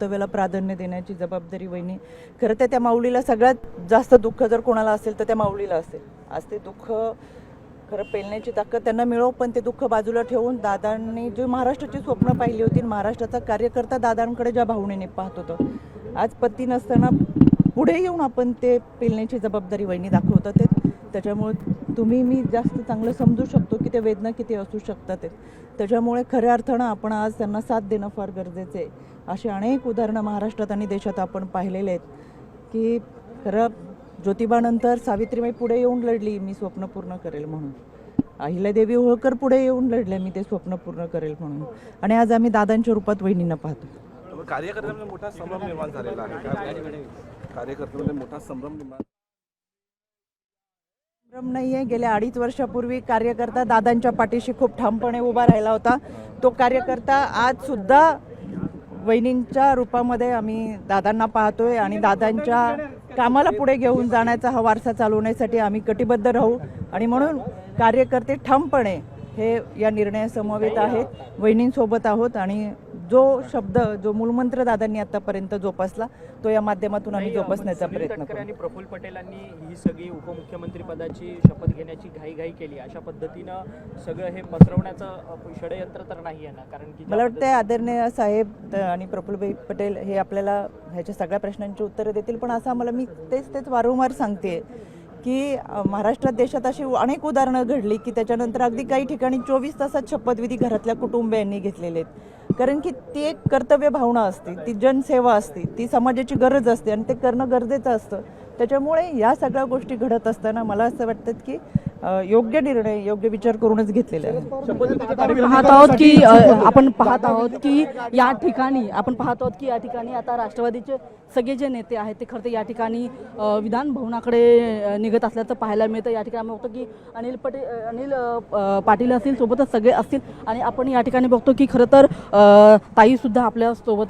कर्तव्याला प्राधान्य देण्याची जबाबदारी वहिनी. खरं तर त्या माऊलीला सगळ्यात जास्त दुःख जर कोणाला असेल तर त्या माऊलीला असेल. आज ते दुःख खरं पेलण्याची ताकद त्यांना मिळो, पण ते दुःख बाजूला ठेवून दादांनी जी महाराष्ट्राची स्वप्न पाहिली होती, महाराष्ट्राचा कार्यकर्ता दादांकडे ज्या भावनेने पाहत होतं, आज पती नसताना पुढे येऊन आपण ते पेलण्याची जबाबदारी वहिनी दाखवतात ते. त्याच्यामुळे तुम्ही मी जास्त चांगलं समजू शकतो की ते वेदना किती असू शकतात ते. त्याच्यामुळे खऱ्या अर्थानं आपण आज त्यांना साथ देणं फार गरजेचं आहे. अशी अनेक उदाहरणं महाराष्ट्रात आणि देशात आपण पाहिलेले आहेत की खरं ज्योतिबानंतर सावित्रीबाई पुढे येऊन लढली, मी स्वप्न पूर्ण करेल म्हणून. अहिल्यादेवी होळकर पुढे येऊन लढले, मी ते स्वप्न पूर्ण करेल म्हणून. आणि आज आम्ही दादांच्या रूपात वहिनींना पाहतो. कार्यकर्त्यांमध्ये मोठा संभ्रम निर्माण झालेला आहे. कार्यकर्त्यांमध्ये मोठा संभ्रम नाही आहे. गेल्या 2.5 वर्षापूर्वी कार्यकर्ता दादांच्या पाठीशी खूप ठामपणे उभा राहिला होता. तो कार्यकर्ता आज सुद्धा वहिनींच्या रूपामध्ये आम्ही दादांना पाहतोय आणि दादांच्या कामाला पुढे घेऊन जाण्याचा हा वारसा चालवण्यासाठी आम्ही कटिबद्ध राहू. आणि म्हणून कार्यकर्ते ठामपणे हे या निर्णयासमवेत आहेत, वहिनींसोबत आहोत. आणि जो शब्द, जो मूलमंत्र दादांनी आतापर्यंत जोपासला, तो या माध्यमातून आम्ही जोपासण्याचा प्रयत्न करू. आणि प्रफुल्ल पटेलांनी ही सगळी उपमुख्यमंत्री पदाची शपथ घेण्याची घाईघाई केली, अशा पद्धतीनं सगळं हे पसरवण्याचं षडयंत्र तर नाही आहे ना? कारण की मला वाटतं आदरणीय साहेब आणि प्रफुल्लभाई पटेल हे आपल्याला ह्याच्या सगळ्या प्रश्नांची उत्तरं देतील. पण असं आम्हाला, मी तेच वारंवार सांगते की महाराष्ट्रात, देशात अशी अनेक उदाहरणं घडली की त्याच्यानंतर अगदी काही ठिकाणी 24 तासात शपथविधी घरातल्या कुटुंबियांनी घेतलेले आहेत. कारण की ती एक कर्तव्य भावना असते, ती जनसेवा असते, ती समाजाची गरज असते आणि ते करणं गरजेचं असतं. त्याच्यामुळे या सगळ्या गोष्टी घडत असताना मला असं वाटतं की योग्य निर्णय, योग्य विचार करूनच घेतलेला आहे. आपण पाहत आहोत की या ठिकाणी आता राष्ट्रवादीचे सगळे जे नेते आहेत ते खरं तर या ठिकाणी विधान भवनाकडे निघत असल्याचं पाहायला मिळतं. या ठिकाणी बघतो की अनिल पाटील असतील, सोबतच सगळे असतील. आणि आपण या ठिकाणी बघतो की खरं तर ताई सुद्धा आपल्या सोबत